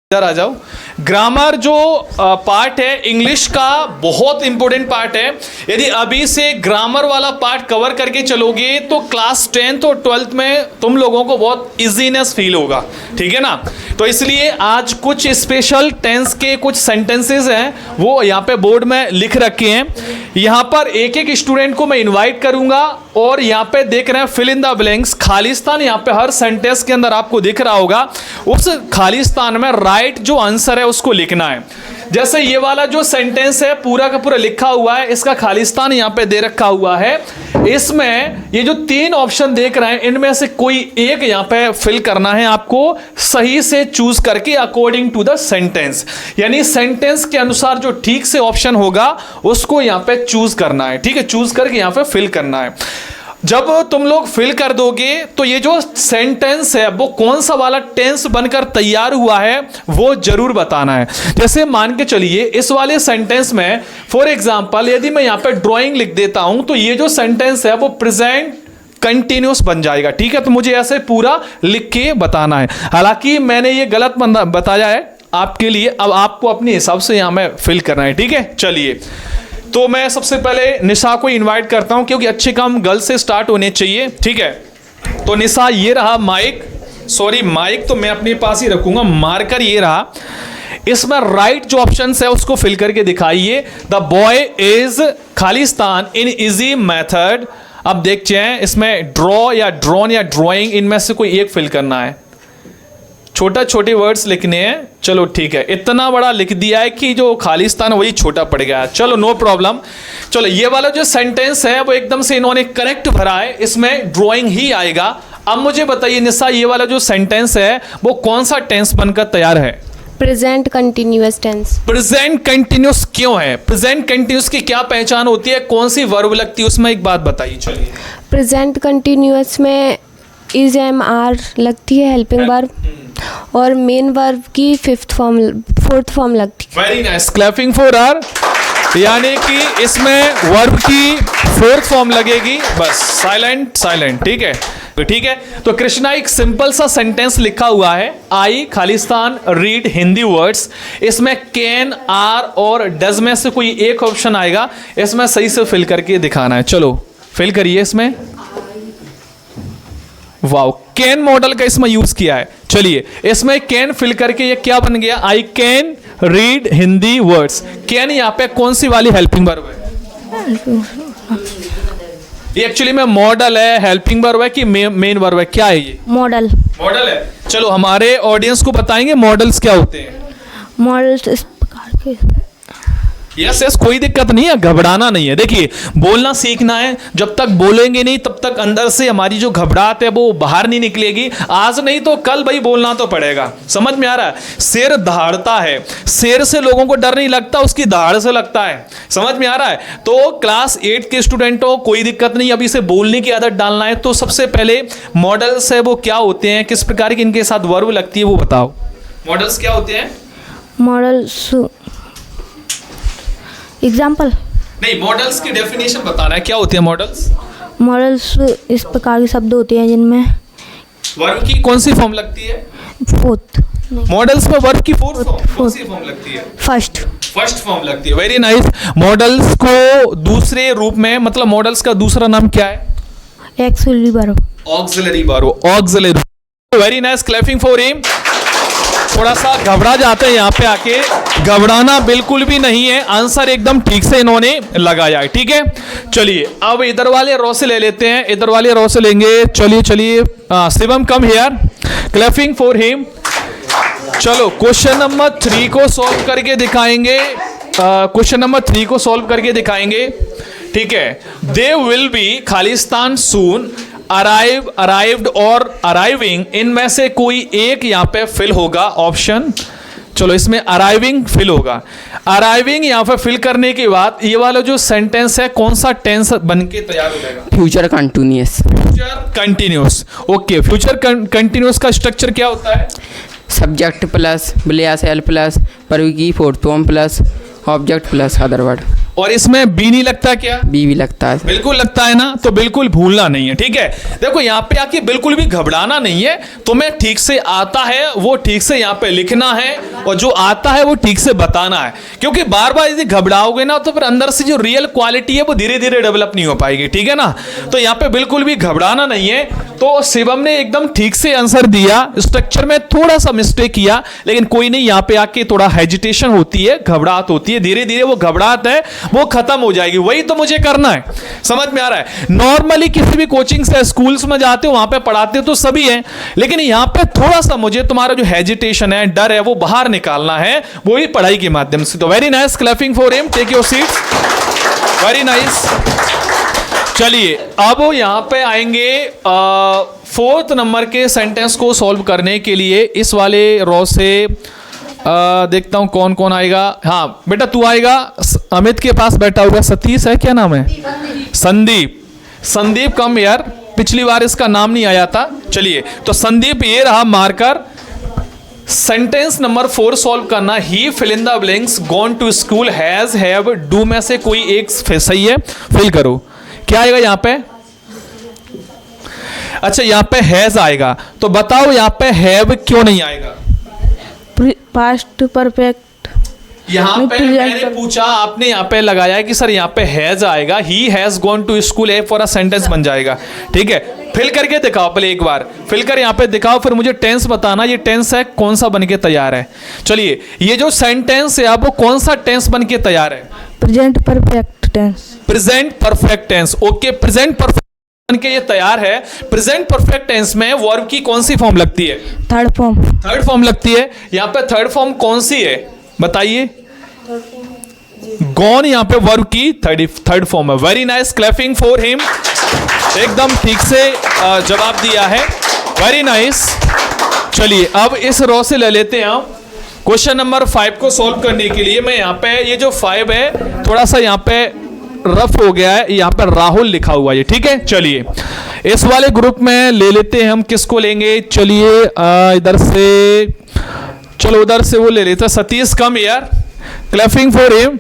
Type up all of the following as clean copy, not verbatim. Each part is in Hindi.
इधर आ जाओ। ग्रामर जो पार्ट है इंग्लिश का बहुत इंपॉर्टेंट पार्ट है। यदि अभी से ग्रामर वाला पार्ट कवर करके चलोगे तो क्लास 10th और 12th में तुम लोगों को बहुत इजीनेस फील होगा, ठीक है ना। तो इसलिए आज कुछ स्पेशल टेंस के कुछ सेंटेंसेस हैं वो यहाँ पे बोर्ड में लिख रखे हैं। यहाँ पर एक एक स्टूडेंट को मैं इन्वाइट करूंगा और यहाँ पे देख रहे हैं fill in the blanks, Khalistan यहाँ पे हर सेंटेंस के अंदर आपको दिख रहा होगा। उस खालिस्तान में राइट जो आंसर है उसको लिखना है। जैसे ये वाला जो सेंटेंस है पूरा का पूरा लिखा हुआ है, इसका खालिस्तान यहाँ पे दे रखा हुआ है। इसमें ये जो 3 ऑप्शन देख रहे हैं इनमें से कोई एक यहाँ पे फिल करना है आपको, सही से चूज करके अकॉर्डिंग टू द सेंटेंस, यानी सेंटेंस के अनुसार जो ठीक से ऑप्शन होगा उसको यहाँ पे चूज करना है, ठीक है। चूज करके यहाँ पे फिल करना है। जब तुम लोग फिल कर दोगे तो ये जो सेंटेंस है वो कौन सा वाला टेंस बनकर तैयार हुआ है वो जरूर बताना है। जैसे मान के चलिए इस वाले सेंटेंस में फॉर एग्जांपल यदि मैं यहाँ पे ड्राइंग लिख देता हूं तो ये जो सेंटेंस है वो प्रेजेंट कंटिन्यूस बन जाएगा, ठीक है। तो मुझे ऐसे पूरा लिख के बताना है। हालांकि मैंने ये गलत बताया है आपके लिए, अब आपको अपने हिसाब से यहाँ में फिल करना है, ठीक है। चलिए तो मैं सबसे पहले निशा को इनवाइट करता हूं क्योंकि अच्छे काम गर्ल से स्टार्ट होने चाहिए, ठीक है। तो निशा ये रहा माइक, सॉरी माइक तो मैं अपने पास ही रखूंगा, मार्कर ये रहा। इसमें राइट जो ऑप्शन है उसको फिल करके दिखाइए। The boy is Khalistan in easy method. अब देखते हैं इसमें ड्रॉ या ड्रॉन या ड्रॉइंग इनमें से कोई एक फिल करना है। छोटा छोटे वर्ड्स लिखने हैं, चलो ठीक है। इतना बड़ा लिख दिया है कि जो खालिस्तान वही छोटा पड़ गया, चलो नो प्रॉब्लम। चलो ये वाला जो सेंटेंस है वो एकदम से इन्होंने करेक्ट भरा है, इसमें ड्राइंग ही आएगा। अब मुझे बताइए निशा ये वाला जो सेंटेंस है वो कौन सा टेंस बनकर तैयार है? Present continuous tense. Present continuous क्यों है? प्रेजेंट कंटिन्यूअस की क्या पहचान होती है, कौन सी वर्ब लगती है उसमें एक बात बताइए। चलिए प्रेजेंट कंटिन्यूअस में इज एम आर लगती है हेल्पिंग वर्ब, और मेन वर्ब की फोर्थ फॉर्म लगती है। Very nice, clapping for are. यानी कि इसमें वर्ब की 4th फॉर्म लगेगी, बस साइलेंट साइलेंट, ठीक है ठीक है। तो कृष्णा एक सिंपल सा सेंटेंस लिखा हुआ है, आई खालिस्तान रीड हिंदी वर्ड्स। इसमें कैन आर और डज में से कोई एक ऑप्शन आएगा, इसमें सही से फिल करके दिखाना है। चलो फिल करिए इसमें। वाओ, कैन मॉडल का इसमें यूज किया है। चलिए इसमें कैन फिल करके ये क्या बन गया? I can read Hindi words. Can यहाँ पे कौन सी वाली हेल्पिंग वर्ब है? ये एक्चुअली में मॉडल है, हेल्पिंग वर्ब है कि मेन वर्ब है, क्या है ये? मॉडल। मॉडल है। चलो हमारे ऑडियंस को बताएंगे मॉडल्स क्या होते हैं। मॉडल्स इस प्रकार के। यस यस, कोई दिक्कत नहीं है, घबराना नहीं है। देखिए बोलना सीखना है, जब तक बोलेंगे नहीं तब तक अंदर से हमारी जो घबराहट है वो बाहर नहीं निकलेगी। आज नहीं तो कल भाई बोलना तो पड़ेगा, समझ में आ रहा है? शेर दहाड़ता है, शेर से लोगों को डर नहीं लगता, उसकी दहाड़ से लगता है, समझ में आ रहा है? तो क्लास 8 के स्टूडेंटों कोई दिक्कत नहीं, अभी से बोलने की आदत डालना है। तो सबसे पहले मॉडल्स है वो क्या होते हैं, किस प्रकार की इनके साथ वर्ब लगती है वो बताओ। मॉडल्स क्या होते हैं? मॉडल्स एग्जाम्पल नहीं, मॉडल्स की डेफिनेशन बताना है, क्या होते हैं मॉडल्स? मॉडल्स इस प्रकार के शब्द होते हैं जिनमें वर्ब की कौन सी फॉर्म लगती है? फोर्थ। मॉडल्स में वर्ब की 4th फॉर्म कौन सी फॉर्म लगती है? फर्स्ट फॉर्म लगती है। Very nice. मॉडल्स को दूसरे रूप में, मतलब मॉडल्स का दूसरा नाम क्या है? Axillary verb. Auxiliary verb, auxiliary. Very nice, clapping for him. थोड़ा सा घबरा जाते हैं यहाँ पे आके, घबराना बिल्कुल भी नहीं है, आंसर एकदम ठीक से इन्होंने लगाया है, ठीक है। चलिए अब इधर वाले रो से ले लेते हैं, इधर वाले रो से लेंगे। चलिए चलिए Shivam come here, clapping for him. चलो क्वेश्चन नंबर 3 को सॉल्व करके दिखाएंगे, क्वेश्चन नंबर 3 को सॉल्व करके दिखाएंगे, ठीक है। They will be Khalistan soon, arrived और अराइविंग, इनमें से कोई एक यहाँ पे फिल होगा ऑप्शन। चलो इसमें अराइविंग फिल होगा। अराइविंग यहाँ पे फिल करने के बाद ये वाला जो सेंटेंस है कौन सा टेंस बन के तैयार हो जाएगा? Future continuous. Future continuous. Okay, future continuous का स्ट्रक्चर क्या होता है? Subject plus bless L plus पर की 4th form plus object plus other word. और इसमें बी नहीं लगता क्या? बी भी लगता है। बिल्कुल लगता है ना, तो बिल्कुल भूलना नहीं है, ठीक है। देखो यहाँ पे आके बिल्कुल भी घबराना नहीं है, तुम्हें ठीक से आता है वो ठीक से यहाँ पे लिखना है, और जो आता है वो ठीक से बताना है, क्योंकि बार बार यदि घबराओगे ना तो फिर अंदर से जो रियल क्वालिटी है वो धीरे धीरे डेवलप नहीं हो पाएगी, ठीक है ना। तो यहाँ पे बिल्कुल भी घबराना नहीं है। तो शिवम ने एकदम ठीक से आंसर दिया, स्ट्रक्चर में थोड़ा सा मिस्टेक किया, लेकिन कोई नहीं, यहाँ पे आके थोड़ा हेजिटेशन होती है, घबराहट होती है, धीरे धीरे वो घबराहट है वो खत्म हो जाएगी। वही तो मुझे करना है, समझ में आ रहा है। नॉर्मली किसी भी कोचिंग से स्कूल्स में जाते हो, वहां पे पढ़ाते हो तो सभी है, लेकिन यहां पे थोड़ा सा मुझे तुम्हारा जो हेजिटेशन है, डर है, वो बाहर निकालना है, वो ही पढ़ाई के माध्यम से। तो very nice, clapping for him, take your seats, very nice. चलिए अब यहां पे आएंगे 4th नंबर के सेंटेंस को सॉल्व करने के लिए। इस वाले रो से देखता हूं कौन कौन आएगा। हाँ बेटा तू आएगा, अमित के पास बैठा हुआ सतीश है, क्या नाम है? संदीप। संदीप कम यार, पिछली बार इसका नाम नहीं आया था। चलिए तो संदीप ये रहा मार्कर। सेंटेंस नंबर 4 सॉल्व करना। He fill in the blanks, gone to school, has, have, do में से कोई एक सही है, फिल करो। क्या आएगा यहाँ पे? अच्छा यहाँ पे हैज आएगा, तो बताओ यहाँ पे हैव क्यों नहीं आएगा? Past perfect. यहाँ पे मैंने पूछा, आपने यहाँ पे लगाया है कि सर यहाँ पे हैज आएगा, he has gone to school, है फॉर अ सेंटेंस बन जाएगा, ठीक है। फिल करके दिखाओ पहले, एक बार फिल कर यहाँ पे दिखाओ, फिर मुझे टेंस बताना, ये टेंस है कौन सा बन के तैयार है। चलिए ये जो सेंटेंस है अब वो कौन सा टेंस बन के तैयार है? Present perfect tense. Present perfect tense, okay. Present perfect बन के ये तैयार है। प्रेजेंट परफेक्ट टेंस में वर्ब की कौन सी फॉर्म लगती है? Third form. थर्ड फॉर्म लगती है। यहाँ पे थर्ड फॉर्म कौन सी है बताइए? गॉन यहाँ पे वर्ब की थर्ड फॉर्म है। Very nice, clapping for him, एकदम ठीक से जवाब दिया है, वेरी नाइस। चलिए अब इस रो से ले लेते हैं हम क्वेश्चन नंबर 5 को सॉल्व करने के लिए। मैं यहाँ पे ये जो 5 है थोड़ा सा यहाँ पे रफ हो गया है, यहाँ पर राहुल लिखा हुआ है, ठीक है। चलिए इस वाले ग्रुप में ले लेते हैं हम, किसको लेंगे? चलिए इधर से, चलो उधर से वो ले लेते हैं, सतीश कम यार, क्लैपिंग फॉर हिम।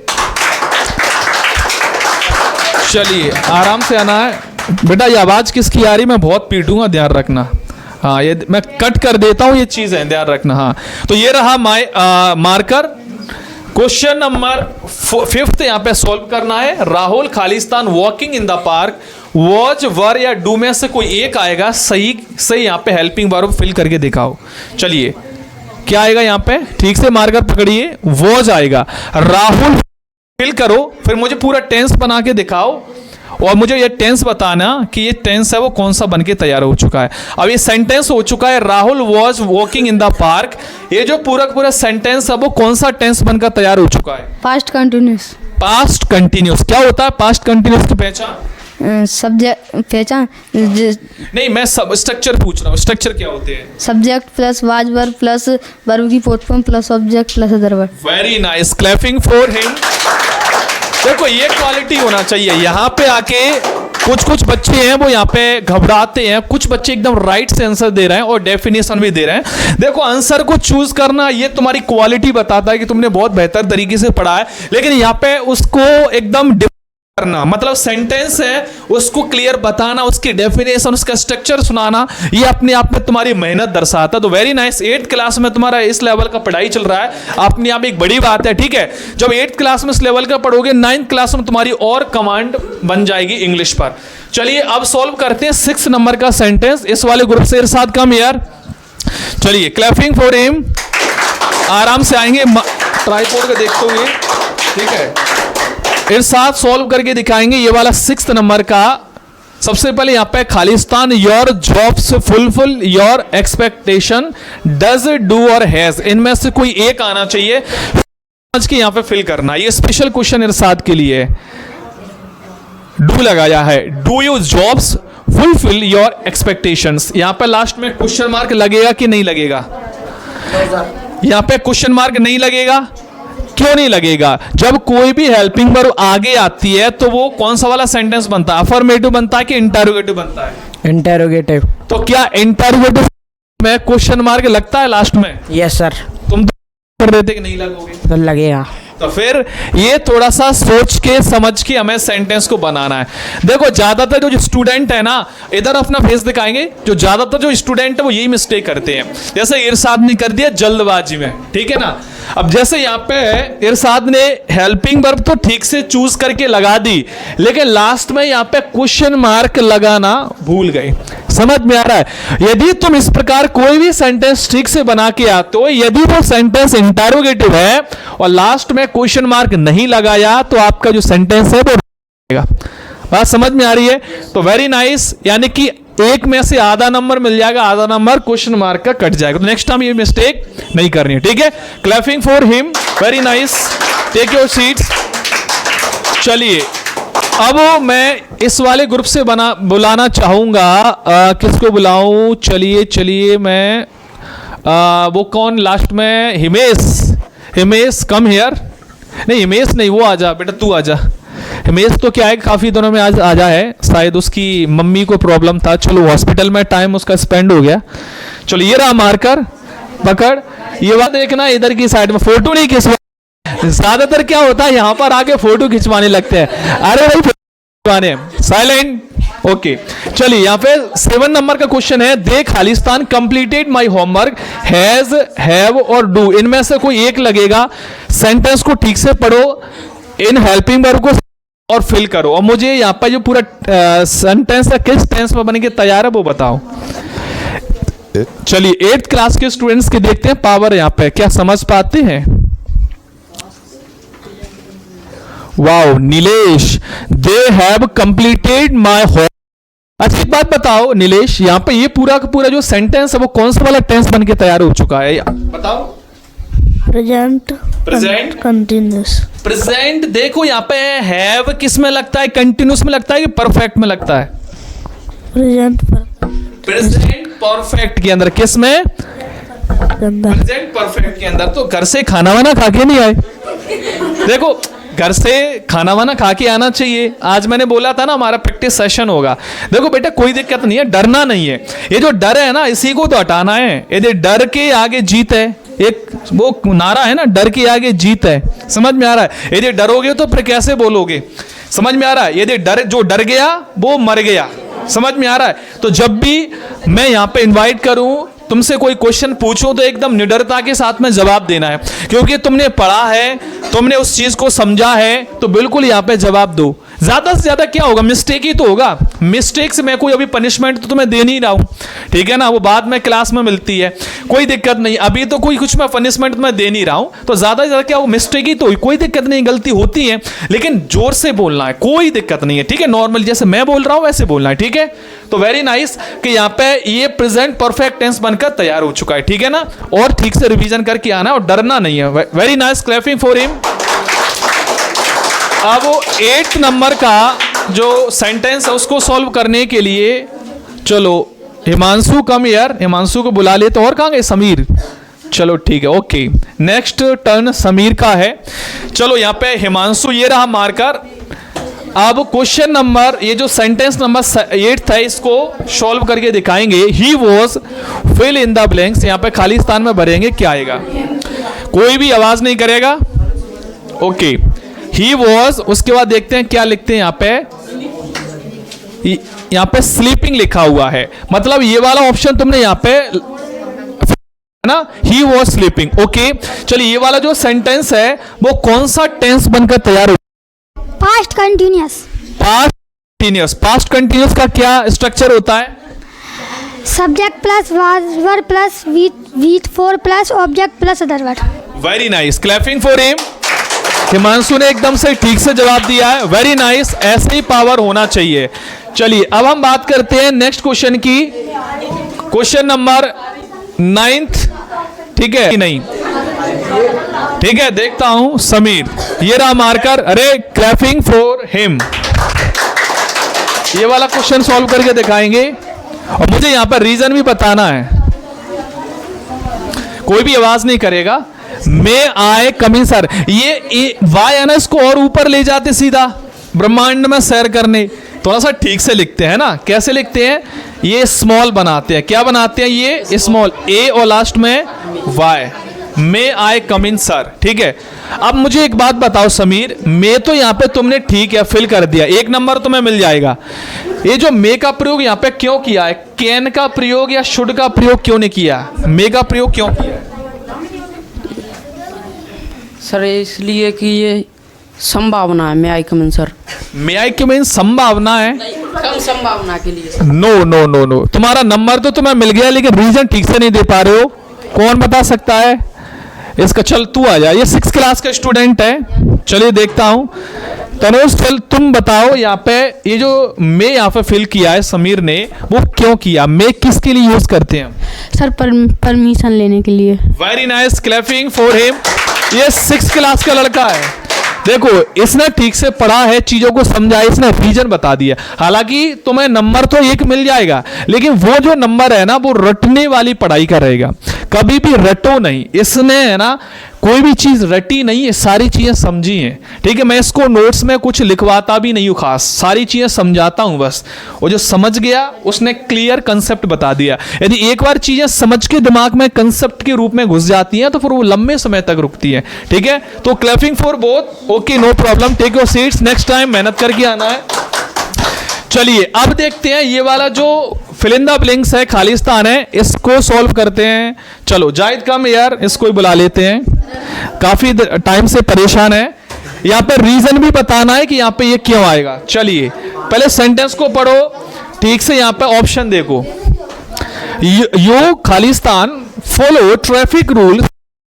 चलिए आराम से आना है बेटा, ये आवाज किसकी आ रही मैं बहुत पीटूंगा, ध्यान रखना। हाँ ये मैं कट कर देता हूं, ये चीज है, ध्यान रखना। हाँ तो ये रहा मार्कर। क्वेश्चन नंबर 5 यहाँ पे सॉल्व करना है। राहुल खालिस्तान walking in the park, was, were या डू में से कोई एक आएगा, सही सही यहाँ पे हेल्पिंग वर्ब फिल करके दिखाओ। चलिए क्या आएगा यहाँ पे? ठीक से मार्कर पकड़िए, वॉच आएगा। राहुल फिल करो, फिर मुझे पूरा टेंस बना के दिखाओ और मुझे ये टेंस बताना कि ये टेंस है वो कौन सा बन के तैयार हो चुका है। अब ये सेंटेंस हो चुका है, Rahul was walking in the park. ये जो पूरा सेंटेंस है वो कौन सा टेंस बनकर तैयार हो चुका है? Past continuous. Past continuous. क्या होता है पास्ट कंटिन्यूस की पहचान? सब्जेक्ट पहचान नहीं, मैं सब स्ट्रक्चर पूछ रहा हूँ, स्ट्रक्चर क्या होते हैं? Subject plus was verb plus verb की fourth form plus object plus other verb. Very nice, clapping for him. देखो ये क्वालिटी होना चाहिए। यहाँ पे आके कुछ बच्चे हैं वो यहाँ पे घबराते हैं, कुछ बच्चे एकदम राइट से आंसर दे रहे हैं और डेफिनेशन भी दे रहे हैं। देखो आंसर को चूज करना ये तुम्हारी क्वालिटी बताता है कि तुमने बहुत बेहतर तरीके से पढ़ा है, लेकिन यहाँ पे उसको एकदम करना, मतलब सेंटेंस है उसको क्लियर बताना, उसकी डेफिनेशन, उसका स्ट्रक्चर सुनाना, ये अपने आप में तुम्हारी मेहनत दर्शाता है। तो वेरी नाइस, 8th क्लास में तुम्हारा इस लेवल का पढ़ाई चल रहा है, अपने आप एक बड़ी बात है, ठीक है। जब 8th क्लास में इस लेवल का पढ़ोगे, 9th क्लास में तुम्हारी और कमांड बन जाएगी इंग्लिश पर। चलिए अब सॉल्व करते हैं 6 नंबर का सेंटेंस। इस वाले ग्रुप से इरशाद कम यार। चलिए क्लैपिंग फॉर हिम, आराम से आएंगे, ट्राइपॉड को देखते हुए, ठीक है। इरशाद सॉल्व करके दिखाएंगे ये वाला 6th नंबर का। सबसे पहले यहाँ पे Khalistan, your jobs fulfil your expectation, does, do और हैज, इनमें से कोई एक आना चाहिए, आज के यहाँ पे फिल करना। ये स्पेशल क्वेश्चन इरशाद के लिए डू लगाया है। Do you jobs fulfil your expectations. यहाँ पे लास्ट में क्वेश्चन मार्क लगेगा कि नहीं लगेगा? यहाँ पे क्वेश्चन मार्क नहीं लगेगा। क्यों नहीं लगेगा? जब कोई भी हेल्पिंग वर्ब आगे आती है तो वो कौन सा वाला सेंटेंस बनता है? अफर्मेटिव बनता है कि इंटरोगेटिव बनता है? इंटरोगेटिव। तो क्या इंटरोगेटिव में क्वेश्चन मार्क लगता है लास्ट में? Yes sir. तुम तो कर देते कि नहीं लगोगे? तो लगेगा। तो फिर ये थोड़ा सा सोच के समझ के हमें सेंटेंस को बनाना है। देखो ज्यादातर जो स्टूडेंट है ना, इधर अपना फेस दिखाएंगे, जो ज्यादातर जो स्टूडेंट है वो यही मिस्टेक करते हैं। जैसे इरशाद ने कर दिया जल्दबाजी में, ठीक है ना। अब जैसे यहाँ पे इरशाद ने हेल्पिंग वर्ब तो ठीक से चूज करके लगा दी, लेकिन लास्ट में यहाँ पे क्वेश्चन मार्क लगाना भूल गए। समझ में आ रहा है? यदि तुम इस प्रकार कोई भी सेंटेंस ठीक से बना के आते हो, यदि वो सेंटेंस इंटरोगेटिव है और लास्ट में क्वेश्चन मार्क नहीं लगाया, तो आपका जो सेंटेंस है वो बात समझ में आ रही है? तो वेरी नाइस, यानी कि एक में से आधा नंबर मिल जाएगा, आधा नंबर क्वेश्चन मार्क का कट जाएगा। तो नेक्स्ट टाइम ये मिस्टेक नहीं करनी है, ठीक है। Clapping for him, very nice, take your seats. चलिए अब मैं इस वाले ग्रुप से बुलाना चाहूंगा, किसको बुलाऊं? चलिए मैं वो कौन लास्ट में? Himesh come here. नहीं हिमेश नहीं, वो आजा बेटा, तू आजा। हिमेश तो क्या है, काफी दिनों में आज आजा है, शायद उसकी मम्मी को प्रॉब्लम था, चलो हॉस्पिटल में टाइम उसका स्पेंड हो गया। चलो ये रहा मार्कर, पकड़। ये बात देखना, इधर की साइड में फोटो नहीं खिंचवा। ज्यादातर क्या होता है, यहाँ पर आके फोटो खिंचवाने लगते हैं। अरे भाई खिंचवाने, साइलेंट। ओके चलिए, यहाँ पे 7 नंबर का क्वेश्चन है, दे खालिस्तान completed my homework, has, have और डू, इनमें से कोई एक लगेगा। सेंटेंस को ठीक से पढ़ो, इन हेल्पिंग वर्ब को और फिल करो, और मुझे यहाँ पर जो पूरा सेंटेंस है किस टेंस में बन के तैयार है वो बताओ। चलिए 8th क्लास के स्टूडेंट्स के देखते हैं पावर यहाँ पे, क्या समझ पाते हैं? Wow Nilesh, they have completed my home. अच्छा एक बात बताओ नीलेश, यहाँ पे ये पूरा का पूरा जो सेंटेंस है वो कौन सा वाला टेंस बन के तैयार हो चुका है, बताओ। Present continuous. प्रेजेंट देखो यहाँ पे हैव किस में लगता है, कंटिन्यूस में लगता है कि परफेक्ट में लगता है? प्रेजेंट परफेक्ट के अंदर, किस में? प्रेजेंट परफेक्ट के अंदर। तो घर से खाना वाना खा के नहीं आए? देखो घर से खाना वाना खा के आना चाहिए। आज मैंने बोला था ना हमारा प्रैक्टिस सेशन होगा। देखो बेटा कोई दिक्कत नहीं है, डरना नहीं है। ये जो डर है ना, इसी को तो हटाना है। यदि डर के आगे जीत है, एक वो नारा है ना, डर के आगे जीत है। समझ में आ रहा है? यदि डरोगे तो फिर कैसे बोलोगे? समझ में आ रहा है? यदि जो डर गया वो मर गया। समझ में आ रहा है? तो जब भी मैं यहाँ पे इनवाइट करूं, तुमसे कोई क्वेश्चन पूछूं, तो एकदम निडरता के साथ में जवाब देना है, क्योंकि तुमने पढ़ा है, तुमने उस चीज को समझा है, तो बिल्कुल यहाँ पे जवाब दो। ज्यादा से ज्यादा क्या होगा, मिस्टेक ही तो होगा। मिस्टेक से मैं कोई अभी पनिशमेंट तो तुम्हें दे नहीं रहा हूं, ठीक है ना, वो बाद में क्लास में मिलती है, कोई दिक्कत नहीं। अभी तो कोई कुछ मैं पनिशमेंट तुम्हें दे नहीं रहा हूं, तो ज्यादा से ज्यादा क्या हो, मिस्टेक ही तो हुई, कोई दिक्कत नहीं, गलती होती है, लेकिन जोर से बोलना है, कोई दिक्कत नहीं है, ठीक है। नॉर्मल जैसे मैं बोल रहा हूं वैसे बोलना है, ठीक है। तो वेरी नाइस कि यहाँ पे ये प्रेजेंट परफेक्ट टेंस बनकर तैयार हो चुका है, ठीक है ना। और ठीक से रिवीजन करके आना और डरना नहीं है। Very nice, clapping for him. अब 8 नंबर का जो सेंटेंस है उसको सॉल्व करने के लिए चलो हिमांशु कम हियर, हिमांशु को बुला ले। तो और कहाँ गए? समीर। चलो ठीक है, ओके। नेक्स्ट टर्न समीर का है। चलो यहाँ पे हिमांशु, ये रहा मार्कर। अब क्वेश्चन नंबर, ये जो सेंटेंस नंबर 8 है, इसको सॉल्व करके दिखाएंगे। He was, fill in the blanks, यहाँ पे खाली स्थान में भरेंगे, क्या आएगा? कोई भी आवाज नहीं करेगा, ओके। ही वॉज, उसके बाद देखते हैं क्या लिखते हैं यहाँ पे स्लीपिंग लिखा हुआ है, मतलब ये वाला ऑप्शन तुमने यहाँ पे ना, ही वॉज स्लीपिंग, ओके। चलिए ये वाला जो सेंटेंस है वो कौन सा टेंस बनकर तैयार हो? Past continuous. Past continuous. Past continuous का क्या स्ट्रक्चर होता है? Subject plus verb plus wheat four plus object plus other word. Very nice, clapping for him. Himanshu ने एकदम से ठीक से जवाब दिया है, वेरी नाइस, ऐसे ही पावर होना चाहिए। चलिए अब हम बात करते हैं नेक्स्ट क्वेश्चन की, क्वेश्चन नंबर 9th, ठीक है कि नहीं? ठीक है, देखता हूं समीर, ये रहा मार्कर। अरे क्लैपिंग फॉर हिम। ये वाला क्वेश्चन सॉल्व करके दिखाएंगे और मुझे यहां पर रीजन भी बताना है, कोई भी आवाज नहीं करेगा। मैं आए कमिंग सर, ये वाई है ना, इसको और ऊपर ले जाते सीधा ब्रह्मांड में सैर करने। थोड़ा सा ठीक से लिखते हैं ना, कैसे लिखते हैं? ये स्मॉल बनाते हैं, क्या बनाते हैं? ये स्मॉल ए और लास्ट में वाई, मे आई कम इन सर, ठीक है। अब मुझे एक बात बताओ समीर, मे तो यहाँ पे तुमने ठीक है फिल कर दिया, 1 नंबर तुम्हें मिल जाएगा। ये जो मे का प्रयोग यहाँ पे क्यों किया है, कैन का प्रयोग या शुड का प्रयोग क्यों नहीं किया, मे का प्रयोग क्यों किया है? सर इसलिए कि ये संभावना है, मे आई कम इन सर। मे आई कम इन संभावना है, कम संभावना के लिए। नो नो नो नो, तुम्हारा नंबर तो तुम्हें मिल गया लेकिन रीजन ठीक से नहीं दे पा रहे हो। कौन बता सकता है इसका? चल तू आ जा, ये 6th क्लास का स्टूडेंट है, चलिए देखता हूं। तनुज चल तुम बताओ, यहाँ पे ये जो मे यहाँ पे फिल किया है समीर ने, वो क्यों किया? मे किसके लिए यूज करते हैं? सर परमिशन लेने के लिए। Very nice, clapping for him. ये 6th क्लास का लड़का है, देखो इसने ठीक से पढ़ा है, चीजों को समझा है, इसने रीजन बता दिया। हालांकि तुम्हें नंबर तो 1 मिल जाएगा लेकिन वो जो नंबर है ना वो रटने वाली पढ़ाई का रहेगा, कभी भी रटो नहीं। इसने है ना कोई भी चीज रटी नहीं है, सारी चीजें समझी हैं, ठीक है। मैं इसको नोट्स में कुछ लिखवाता भी नहीं हूं, खास सारी चीजें समझाता हूं बस। वो जो समझ गया उसने क्लियर कंसेप्ट बता दिया। यदि एक बार चीजें समझ के दिमाग में कंसेप्ट के रूप में घुस जाती हैं तो फिर वो लंबे समय तक रुकती है, ठीक है। तो clapping for both, okay no problem, take your seats, next time मेहनत करके आना है। चलिए अब देखते हैं ये वाला जो फिल इन द ब्लैंक्स है, खालिस्तान है, इसको सॉल्व करते हैं। चलो जाहिद कम यार, इसको ही बुला लेते हैं, काफी टाइम से परेशान है। यहाँ पे रीजन भी बताना है कि यहाँ पे ये क्यों आएगा। चलिए पहले सेंटेंस को पढ़ो ठीक से, यहाँ पे ऑप्शन देखो। यो खालिस्तान फॉलो ट्रैफिक रूल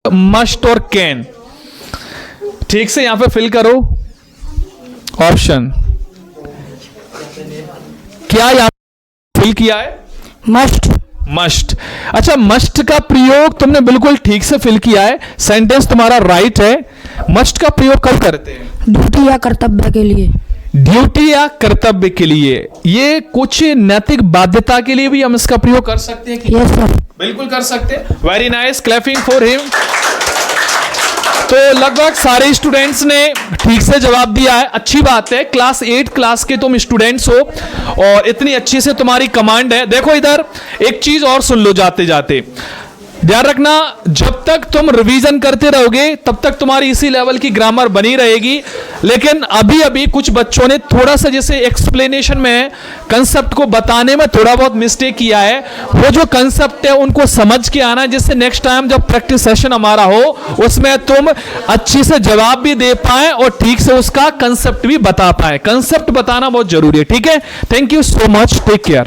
मस्ट और कैन, ठीक से यहाँ पे फिल करो ऑप्शन। क्या यहाँ फिल किया है? मस्ट। मस्ट। अच्छा, मस्ट का प्रयोग तुमने बिल्कुल ठीक से फिल किया है, सेंटेंस तुम्हारा राइट है। मस्ट का प्रयोग कब करते हैं? ड्यूटी या कर्तव्य के लिए। ड्यूटी या कर्तव्य के लिए, ये कुछ नैतिक बाध्यता के लिए भी हम इसका प्रयोग कर सकते हैं कि? Yes sir. बिल्कुल कर सकते हैं। Very nice, clapping for him. तो लगभग सारे स्टूडेंट्स ने ठीक से जवाब दिया है, अच्छी बात है। क्लास 8 क्लास के तुम स्टूडेंट्स हो और इतनी अच्छी से तुम्हारी कमांड है। देखो इधर एक चीज और सुन लो जाते जाते, ध्यान रखना, जब तक तुम रिवीजन करते रहोगे तब तक तुम्हारी इसी लेवल की ग्रामर बनी रहेगी। लेकिन अभी अभी कुछ बच्चों ने थोड़ा सा जैसे एक्सप्लेनेशन में कंसेप्ट को बताने में थोड़ा बहुत मिस्टेक किया है। वो जो कंसेप्ट है उनको समझ के आना, जिससे नेक्स्ट टाइम जब प्रैक्टिस सेशन हमारा हो उसमें तुम अच्छी से जवाब भी दे पाए और ठीक से उसका कंसेप्ट भी बता पाए। कंसेप्ट बताना बहुत जरूरी है, ठीक है। Thank you so much, take care.